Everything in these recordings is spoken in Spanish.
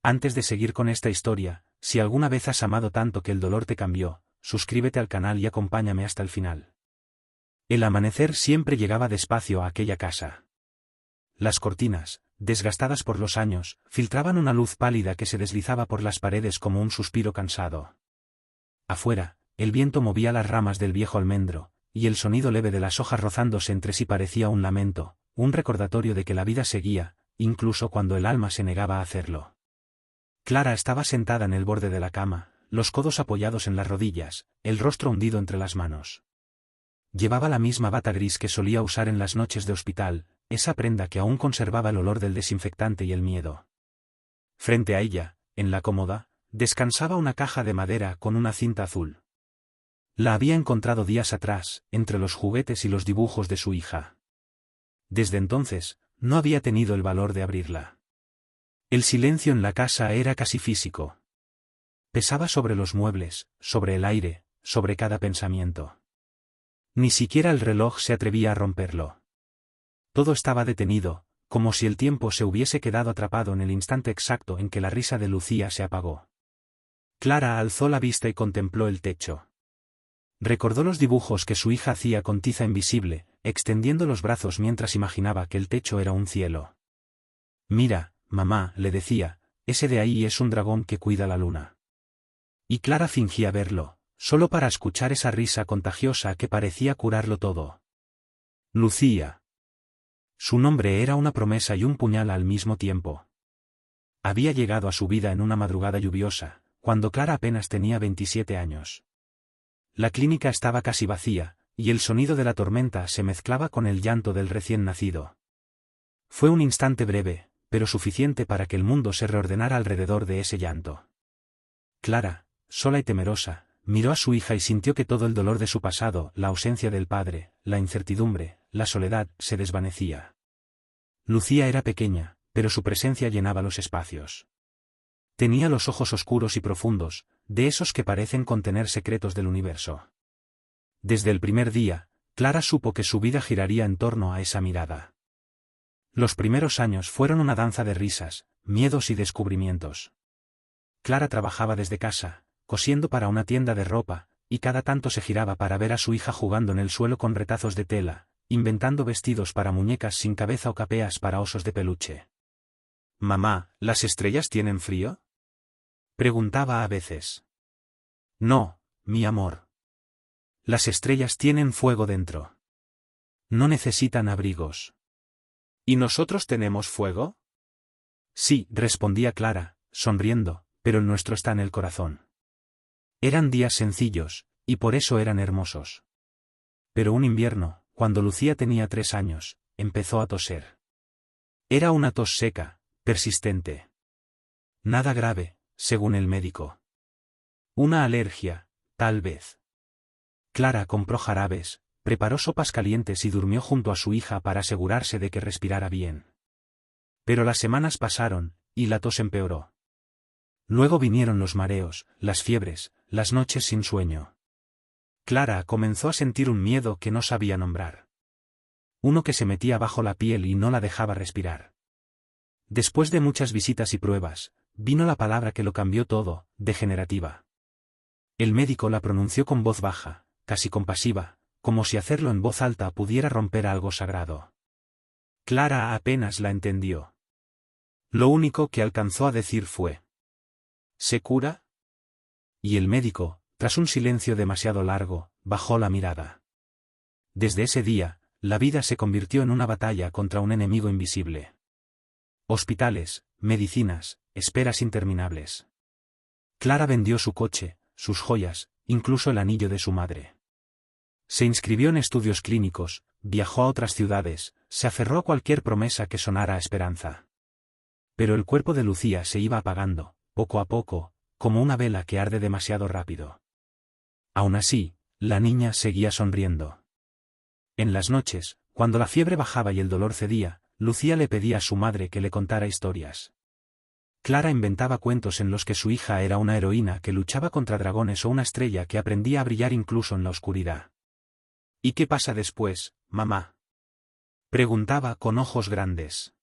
Antes de seguir con esta historia, si alguna vez has amado tanto que el dolor te cambió, suscríbete al canal y acompáñame hasta el final. El amanecer siempre llegaba despacio a aquella casa. Las cortinas, desgastadas por los años, filtraban una luz pálida que se deslizaba por las paredes como un suspiro cansado. Afuera, el viento movía las ramas del viejo almendro, y el sonido leve de las hojas rozándose entre sí parecía un lamento, un recordatorio de que la vida seguía, incluso cuando el alma se negaba a hacerlo. Clara estaba sentada en el borde de la cama, los codos apoyados en las rodillas, el rostro hundido entre las manos. Llevaba la misma bata gris que solía usar en las noches de hospital, esa prenda que aún conservaba el olor del desinfectante y el miedo. Frente a ella, en la cómoda, descansaba una caja de madera con una cinta azul. La había encontrado días atrás, entre los juguetes y los dibujos de su hija. Desde entonces, no había tenido el valor de abrirla. El silencio en la casa era casi físico. Pesaba sobre los muebles, sobre el aire, sobre cada pensamiento. Ni siquiera el reloj se atrevía a romperlo. Todo estaba detenido, como si el tiempo se hubiese quedado atrapado en el instante exacto en que la risa de Lucía se apagó. Clara alzó la vista y contempló el techo. Recordó los dibujos que su hija hacía con tiza invisible, extendiendo los brazos mientras imaginaba que el techo era un cielo. «Mira, mamá», le decía, «ese de ahí es un dragón que cuida la luna». Y Clara fingía verlo, solo para escuchar esa risa contagiosa que parecía curarlo todo. Lucía. Su nombre era una promesa y un puñal al mismo tiempo. Había llegado a su vida en una madrugada lluviosa, cuando Clara apenas tenía 27 años. La clínica estaba casi vacía, y el sonido de la tormenta se mezclaba con el llanto del recién nacido. Fue un instante breve, pero suficiente para que el mundo se reordenara alrededor de ese llanto. Clara, sola y temerosa, miró a su hija y sintió que todo el dolor de su pasado, la ausencia del padre, la incertidumbre, la soledad, se desvanecía. Lucía era pequeña, pero su presencia llenaba los espacios. Tenía los ojos oscuros y profundos, de esos que parecen contener secretos del universo. Desde el primer día, Clara supo que su vida giraría en torno a esa mirada. Los primeros años fueron una danza de risas, miedos y descubrimientos. Clara trabajaba desde casa, cosiendo para una tienda de ropa, y cada tanto se giraba para ver a su hija jugando en el suelo con retazos de tela, inventando vestidos para muñecas sin cabeza o capeas para osos de peluche. «Mamá, ¿las estrellas tienen frío?», preguntaba a veces. «No, mi amor. Las estrellas tienen fuego dentro. No necesitan abrigos». «¿Y nosotros tenemos fuego?». «Sí», respondía Clara, sonriendo, «pero el nuestro está en el corazón». Eran días sencillos, y por eso eran hermosos. Pero un invierno, cuando Lucía tenía 3 años, empezó a toser. Era una tos seca, persistente. Nada grave, según el médico. Una alergia, tal vez. Clara compró jarabes, preparó sopas calientes y durmió junto a su hija para asegurarse de que respirara bien. Pero las semanas pasaron, y la tos empeoró. Luego vinieron los mareos, las fiebres, las noches sin sueño. Clara comenzó a sentir un miedo que no sabía nombrar. Uno que se metía bajo la piel y no la dejaba respirar. Después de muchas visitas y pruebas, vino la palabra que lo cambió todo: degenerativa. El médico la pronunció con voz baja, casi compasiva, como si hacerlo en voz alta pudiera romper algo sagrado. Clara apenas la entendió. Lo único que alcanzó a decir fue: «¿Se cura?». Y el médico, tras un silencio demasiado largo, bajó la mirada. Desde ese día, la vida se convirtió en una batalla contra un enemigo invisible. Hospitales, medicinas, esperas interminables. Clara vendió su coche, sus joyas, incluso el anillo de su madre. Se inscribió en estudios clínicos, viajó a otras ciudades, se aferró a cualquier promesa que sonara a esperanza. Pero el cuerpo de Lucía se iba apagando, poco a poco, como una vela que arde demasiado rápido. Aún así, la niña seguía sonriendo. En las noches, cuando la fiebre bajaba y el dolor cedía, Lucía le pedía a su madre que le contara historias. Clara inventaba cuentos en los que su hija era una heroína que luchaba contra dragones o una estrella que aprendía a brillar incluso en la oscuridad. «¿Y qué pasa después, mamá?», preguntaba con ojos grandes.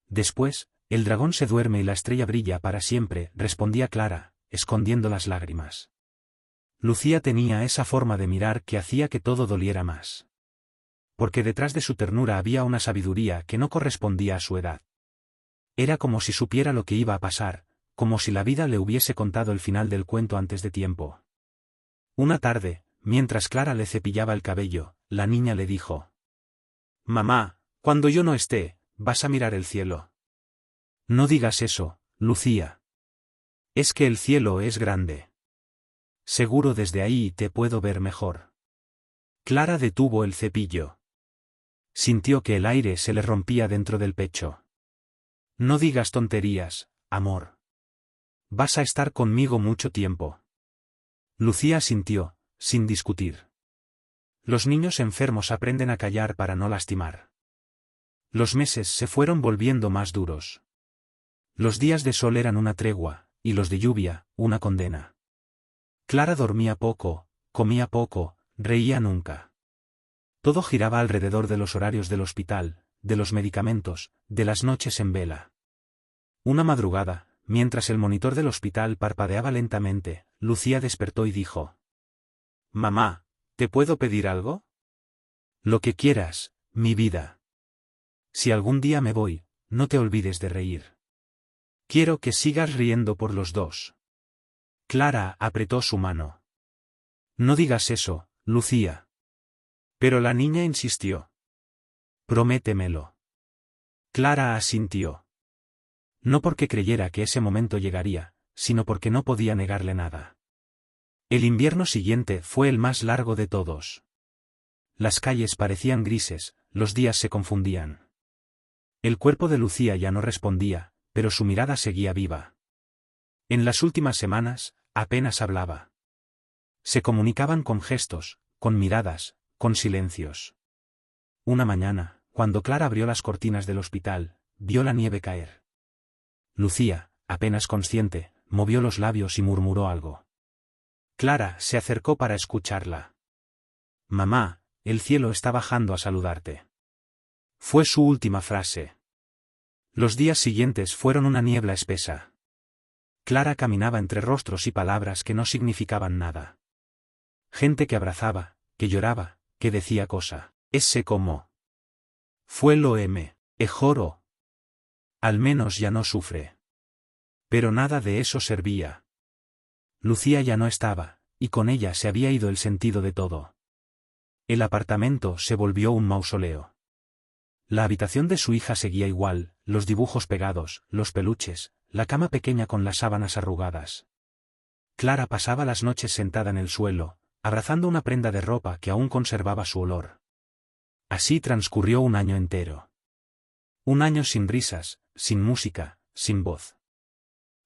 Después, El dragón se duerme y la estrella brilla para siempre, respondía Clara, escondiendo las lágrimas. Lucía tenía esa forma de mirar que hacía que todo doliera más. Porque detrás de su ternura había una sabiduría que no correspondía a su edad. Era como si supiera lo que iba a pasar, como si la vida le hubiese contado el final del cuento antes de tiempo. Una tarde, mientras Clara le cepillaba el cabello, la niña le dijo: «Mamá, cuando yo no esté, vas a mirar el cielo». «No digas eso, Lucía. Es que el cielo es grande. Seguro desde ahí te puedo ver mejor». Clara detuvo el cepillo. Sintió que el aire se le rompía dentro del pecho. «No digas tonterías, amor. Vas a estar conmigo mucho tiempo». Lucía asintió, sin discutir. Los niños enfermos aprenden a callar para no lastimar. Los meses se fueron volviendo más duros. Los días de sol eran una tregua, y los de lluvia, una condena. Clara dormía poco, comía poco, reía nunca. Todo giraba alrededor de los horarios del hospital, de los medicamentos, de las noches en vela. Una madrugada, mientras el monitor del hospital parpadeaba lentamente, Lucía despertó y dijo: «Mamá, ¿te puedo pedir algo?» «Lo que quieras, mi vida. Si algún día me voy, no te olvides de reír. Quiero que sigas riendo por los dos». Clara apretó su mano. «No digas eso, Lucía». Pero la niña insistió. «Prométemelo». Clara asintió. No porque creyera que ese momento llegaría, sino porque no podía negarle nada. El invierno siguiente fue el más largo de todos. Las calles parecían grises, los días se confundían. El cuerpo de Lucía ya no respondía, pero su mirada seguía viva. En las últimas semanas, apenas hablaba. Se comunicaban con gestos, con miradas, con silencios. Una mañana, cuando Clara abrió las cortinas del hospital, vio la nieve caer. Lucía, apenas consciente, movió los labios y murmuró algo. Clara se acercó para escucharla. «Mamá, el cielo está bajando a saludarte». Fue su última frase. Los días siguientes fueron una niebla espesa. Clara caminaba entre rostros y palabras que no significaban nada. Gente que abrazaba, que lloraba, que decía cosa. Ese como. Fue lo mejor. Al menos ya no sufre. Pero nada de eso servía. Lucía ya no estaba, y con ella se había ido el sentido de todo. El apartamento se volvió un mausoleo. La habitación de su hija seguía igual, los dibujos pegados, los peluches, la cama pequeña con las sábanas arrugadas. Clara pasaba las noches sentada en el suelo, abrazando una prenda de ropa que aún conservaba su olor. Así transcurrió un año entero. Un año sin risas, sin música, sin voz.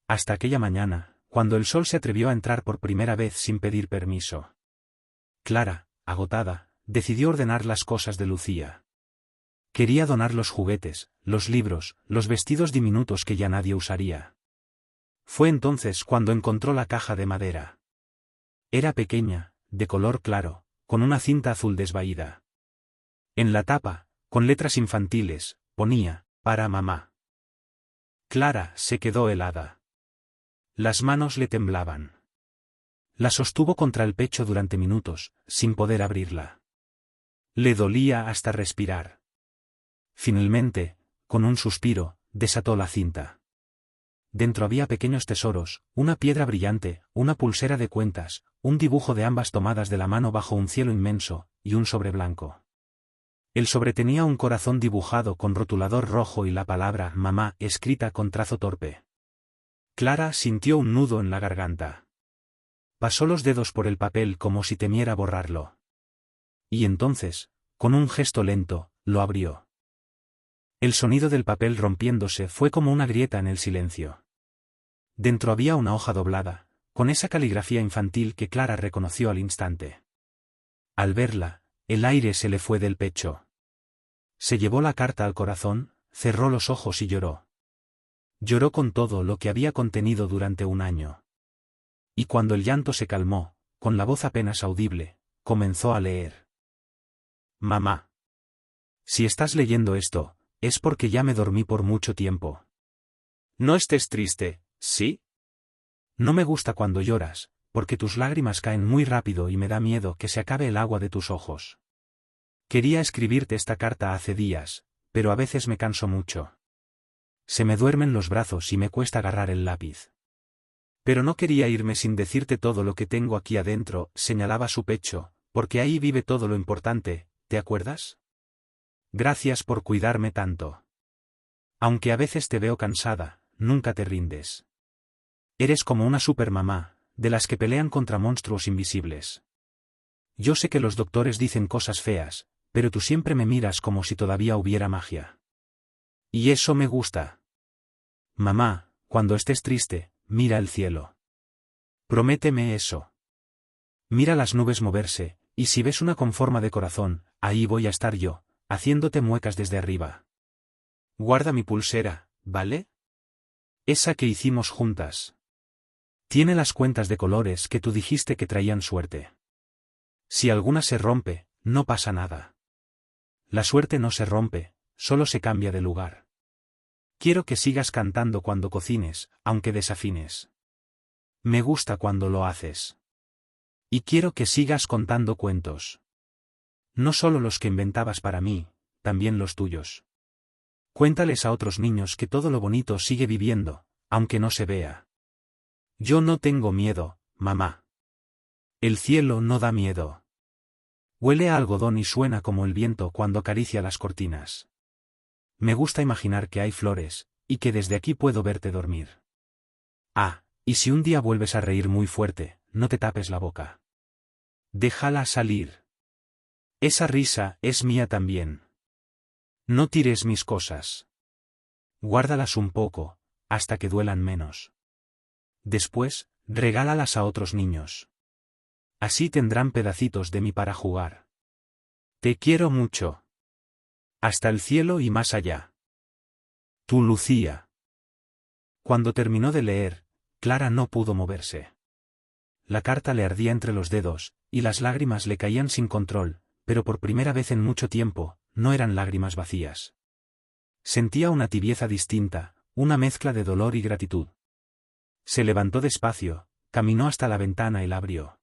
Hasta aquella mañana, cuando el sol se atrevió a entrar por primera vez sin pedir permiso. Clara, agotada, decidió ordenar las cosas de Lucía. Quería donar los juguetes, los libros, los vestidos diminutos que ya nadie usaría. Fue entonces cuando encontró la caja de madera. Era pequeña, de color claro, con una cinta azul desvaída. En la tapa, con letras infantiles, ponía: «Para mamá». Clara se quedó helada. Las manos le temblaban. La sostuvo contra el pecho durante minutos, sin poder abrirla. Le dolía hasta respirar. Finalmente, con un suspiro, desató la cinta. Dentro había pequeños tesoros, una piedra brillante, una pulsera de cuentas, un dibujo de ambas tomadas de la mano bajo un cielo inmenso, y un sobre blanco. El sobre tenía un corazón dibujado con rotulador rojo y la palabra «mamá» escrita con trazo torpe. Clara sintió un nudo en la garganta. Pasó los dedos por el papel como si temiera borrarlo. Y entonces, con un gesto lento, lo abrió. El sonido del papel rompiéndose fue como una grieta en el silencio. Dentro había una hoja doblada, con esa caligrafía infantil que Clara reconoció al instante. Al verla, el aire se le fue del pecho. Se llevó la carta al corazón, cerró los ojos y lloró. Lloró con todo lo que había contenido durante un año. Y cuando el llanto se calmó, con la voz apenas audible, comenzó a leer. «Mamá. Si estás leyendo esto, es porque ya me dormí por mucho tiempo. No estés triste, ¿sí? No me gusta cuando lloras, porque tus lágrimas caen muy rápido y me da miedo que se acabe el agua de tus ojos. Quería escribirte esta carta hace días, pero a veces me canso mucho. Se me duermen los brazos y me cuesta agarrar el lápiz. Pero no quería irme sin decirte todo lo que tengo aquí adentro, señalaba su pecho, porque ahí vive todo lo importante, ¿te acuerdas? Gracias por cuidarme tanto. Aunque a veces te veo cansada, nunca te rindes. Eres como una supermamá, de las que pelean contra monstruos invisibles. Yo sé que los doctores dicen cosas feas, pero tú siempre me miras como si todavía hubiera magia. Y eso me gusta. Mamá, cuando estés triste, mira el cielo. Prométeme eso. Mira las nubes moverse, y si ves una con forma de corazón, ahí voy a estar yo, haciéndote muecas desde arriba. Guarda mi pulsera, ¿vale? Esa que hicimos juntas. Tiene las cuentas de colores que tú dijiste que traían suerte. Si alguna se rompe, no pasa nada. La suerte no se rompe, solo se cambia de lugar. Quiero que sigas cantando cuando cocines, aunque desafines. Me gusta cuando lo haces. Y quiero que sigas contando cuentos. No solo los que inventabas para mí, también los tuyos. Cuéntales a otros niños que todo lo bonito sigue viviendo, aunque no se vea. Yo no tengo miedo, mamá. El cielo no da miedo. Huele a algodón y suena como el viento cuando acaricia las cortinas. Me gusta imaginar que hay flores, y que desde aquí puedo verte dormir. Ah, y si un día vuelves a reír muy fuerte, no te tapes la boca. Déjala salir. Esa risa es mía también. No tires mis cosas. Guárdalas un poco, hasta que duelan menos. Después, regálalas a otros niños. Así tendrán pedacitos de mí para jugar. Te quiero mucho. Hasta el cielo y más allá. Tu Lucía. Cuando terminó de leer, Clara no pudo moverse. La carta le ardía entre los dedos, y las lágrimas le caían sin control, pero por primera vez en mucho tiempo, no eran lágrimas vacías. Sentía una tibieza distinta, una mezcla de dolor y gratitud. Se levantó despacio, caminó hasta la ventana y la abrió.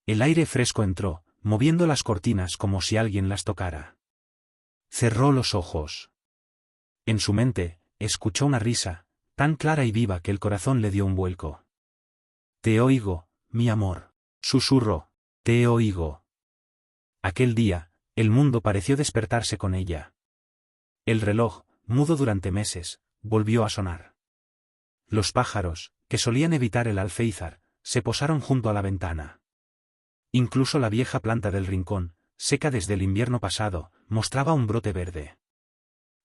El aire fresco entró, moviendo las cortinas como si alguien las tocara. Cerró los ojos. En su mente, escuchó una risa, tan clara y viva que el corazón le dio un vuelco. Te oigo, mi amor, susurró, te oigo. Aquel día, el mundo pareció despertarse con ella. El reloj, mudo durante meses, volvió a sonar. Los pájaros, que solían evitar el alféizar, se posaron junto a la ventana. Incluso la vieja planta del rincón, seca desde el invierno pasado, mostraba un brote verde.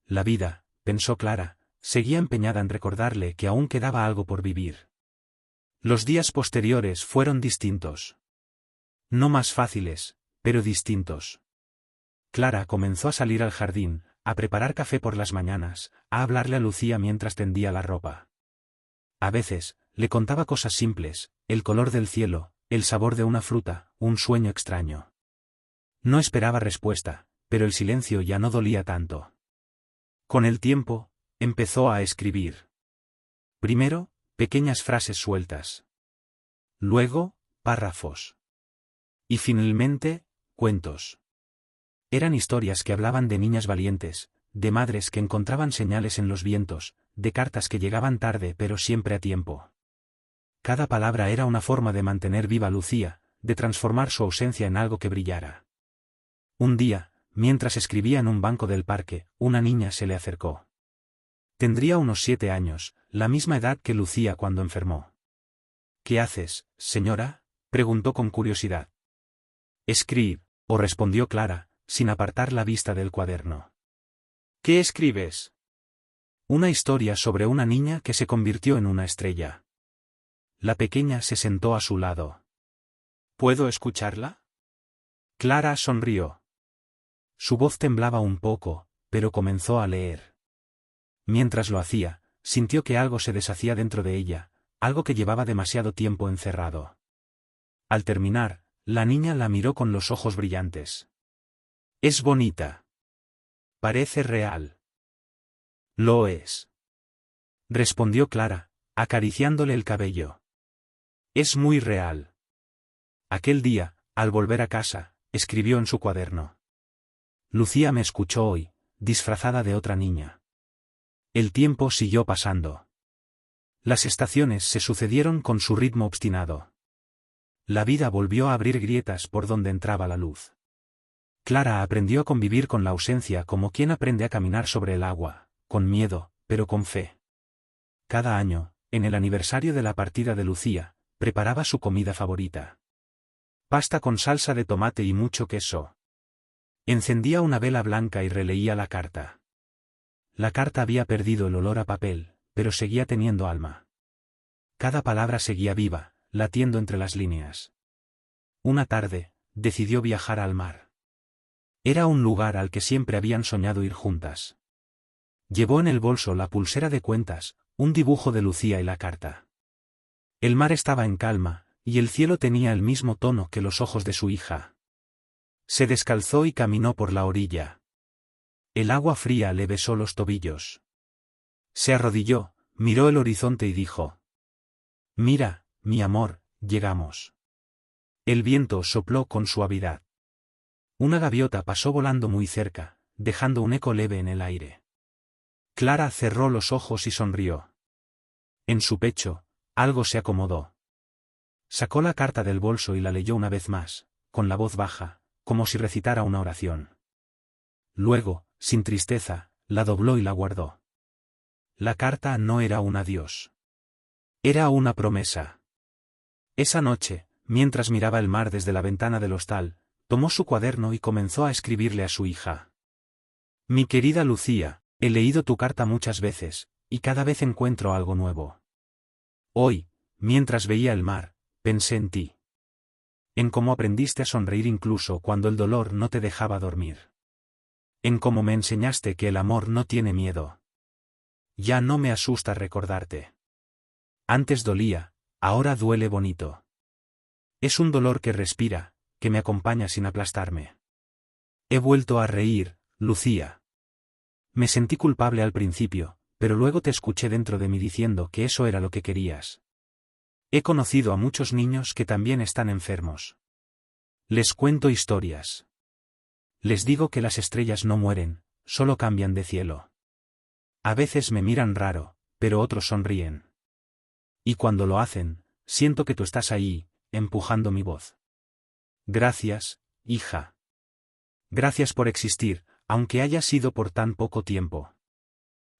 La vida, pensó Clara, seguía empeñada en recordarle que aún quedaba algo por vivir. Los días posteriores fueron distintos. No más fáciles, pero distintos. Clara comenzó a salir al jardín, a preparar café por las mañanas, a hablarle a Lucía mientras tendía la ropa. A veces, le contaba cosas simples, el color del cielo, el sabor de una fruta, un sueño extraño. No esperaba respuesta, pero el silencio ya no dolía tanto. Con el tiempo, empezó a escribir. Primero, pequeñas frases sueltas. Luego, párrafos. Y finalmente, cuentos. Eran historias que hablaban de niñas valientes, de madres que encontraban señales en los vientos, de cartas que llegaban tarde pero siempre a tiempo. Cada palabra era una forma de mantener viva a Lucía, de transformar su ausencia en algo que brillara. Un día, mientras escribía en un banco del parque, una niña se le acercó. Tendría unos 7 años, la misma edad que Lucía cuando enfermó. ¿Qué haces, señora?, preguntó con curiosidad. Escribo, respondió Clara, sin apartar la vista del cuaderno. ¿Qué escribes? Una historia sobre una niña que se convirtió en una estrella. La pequeña se sentó a su lado. ¿Puedo escucharla? Clara sonrió. Su voz temblaba un poco, pero comenzó a leer. Mientras lo hacía, sintió que algo se deshacía dentro de ella, algo que llevaba demasiado tiempo encerrado. Al terminar, la niña la miró con los ojos brillantes. Es bonita. Parece real. Lo es. respondió Clara, acariciándole el cabello. Es muy real. Aquel día, al volver a casa, escribió en su cuaderno. Lucía me escuchó hoy, disfrazada de otra niña. El tiempo siguió pasando. Las estaciones se sucedieron con su ritmo obstinado. La vida volvió a abrir grietas por donde entraba la luz. Clara aprendió a convivir con la ausencia como quien aprende a caminar sobre el agua, con miedo, pero con fe. Cada año, en el aniversario de la partida de Lucía, preparaba su comida favorita. Pasta con salsa de tomate y mucho queso. Encendía una vela blanca y releía la carta. La carta había perdido el olor a papel, pero seguía teniendo alma. Cada palabra seguía viva, latiendo entre las líneas. Una tarde, decidió viajar al mar. Era un lugar al que siempre habían soñado ir juntas. Llevó en el bolso la pulsera de cuentas, un dibujo de Lucía y la carta. El mar estaba en calma, y el cielo tenía el mismo tono que los ojos de su hija. Se descalzó y caminó por la orilla. El agua fría le besó los tobillos. Se arrodilló, miró el horizonte y dijo: Mira, mi amor, llegamos. El viento sopló con suavidad. Una gaviota pasó volando muy cerca, dejando un eco leve en el aire. Clara cerró los ojos y sonrió. En su pecho, algo se acomodó. Sacó la carta del bolso y la leyó una vez más, con la voz baja, como si recitara una oración. Luego, sin tristeza, la dobló y la guardó. La carta no era un adiós. Era una promesa. Esa noche, mientras miraba el mar desde la ventana del hostal, tomó su cuaderno y comenzó a escribirle a su hija. Mi querida Lucía, he leído tu carta muchas veces, y cada vez encuentro algo nuevo. Hoy, mientras veía el mar, pensé en ti. En cómo aprendiste a sonreír incluso cuando el dolor no te dejaba dormir. En cómo me enseñaste que el amor no tiene miedo. Ya no me asusta recordarte. Antes dolía, ahora duele bonito. Es un dolor que respira, que me acompaña sin aplastarme. He vuelto a reír, Lucía. Me sentí culpable al principio, pero luego te escuché dentro de mí diciendo que eso era lo que querías. He conocido a muchos niños que también están enfermos. Les cuento historias. Les digo que las estrellas no mueren, solo cambian de cielo. A veces me miran raro, pero otros sonríen. Y cuando lo hacen, siento que tú estás ahí, empujando mi voz. Gracias, hija. Gracias por existir, aunque haya sido por tan poco tiempo.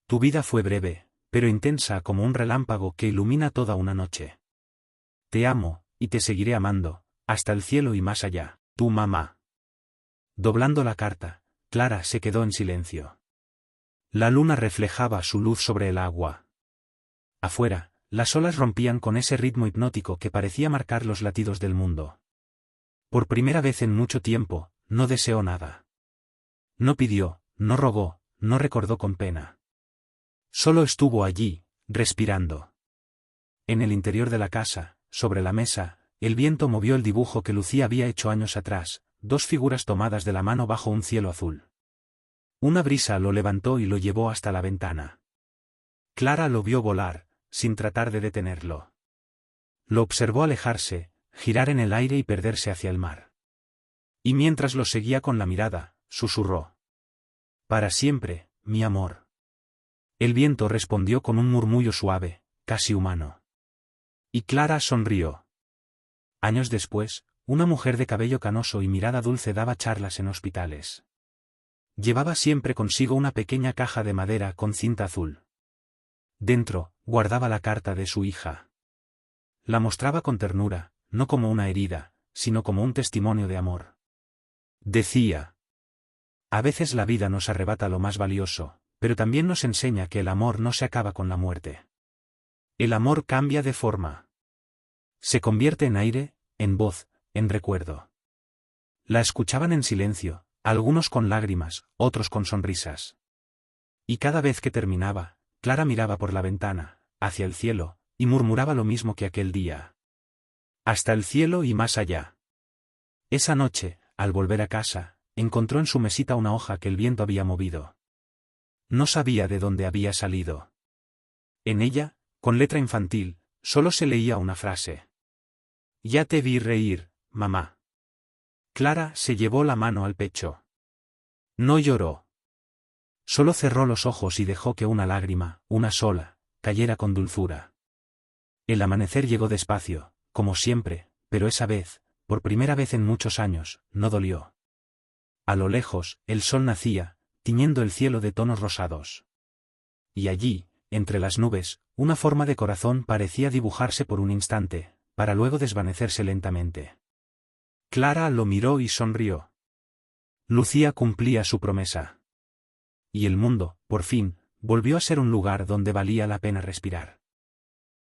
Tu vida fue breve, pero intensa como un relámpago que ilumina toda una noche. Te amo, y te seguiré amando, hasta el cielo y más allá, tu mamá. Doblando la carta, Clara se quedó en silencio. La luna reflejaba su luz sobre el agua. Afuera, las olas rompían con ese ritmo hipnótico que parecía marcar los latidos del mundo. Por primera vez en mucho tiempo, no deseó nada. No pidió, no rogó, no recordó con pena. Solo estuvo allí, respirando. En el interior de la casa, sobre la mesa, el viento movió el dibujo que Lucía había hecho años atrás, dos figuras tomadas de la mano bajo un cielo azul. Una brisa lo levantó y lo llevó hasta la ventana. Clara lo vio volar, sin tratar de detenerlo. Lo observó alejarse, girar en el aire y perderse hacia el mar. Y mientras lo seguía con la mirada, susurró: Para siempre, mi amor. El viento respondió con un murmullo suave, casi humano. Y Clara sonrió. Años después, una mujer de cabello canoso y mirada dulce daba charlas en hospitales. Llevaba siempre consigo una pequeña caja de madera con cinta azul. Dentro, guardaba la carta de su hija. La mostraba con ternura, no como una herida, sino como un testimonio de amor. Decía: a veces la vida nos arrebata lo más valioso, pero también nos enseña que el amor no se acaba con la muerte. El amor cambia de forma. Se convierte en aire, en voz, en recuerdo. La escuchaban en silencio, algunos con lágrimas, otros con sonrisas. Y cada vez que terminaba, Clara miraba por la ventana, hacia el cielo, y murmuraba lo mismo que aquel día. Hasta el cielo y más allá. Esa noche, al volver a casa, encontró en su mesita una hoja que el viento había movido. No sabía de dónde había salido. En ella, con letra infantil, solo se leía una frase. Ya te vi reír, mamá. Clara se llevó la mano al pecho. No lloró. Solo cerró los ojos y dejó que una lágrima, una sola, cayera con dulzura. El amanecer llegó despacio, como siempre, pero esa vez, por primera vez en muchos años, no dolió. A lo lejos, el sol nacía, tiñendo el cielo de tonos rosados. Y allí, entre las nubes, una forma de corazón parecía dibujarse por un instante, para luego desvanecerse lentamente. Clara lo miró y sonrió. Lucía cumplía su promesa. Y el mundo, por fin, volvió a ser un lugar donde valía la pena respirar.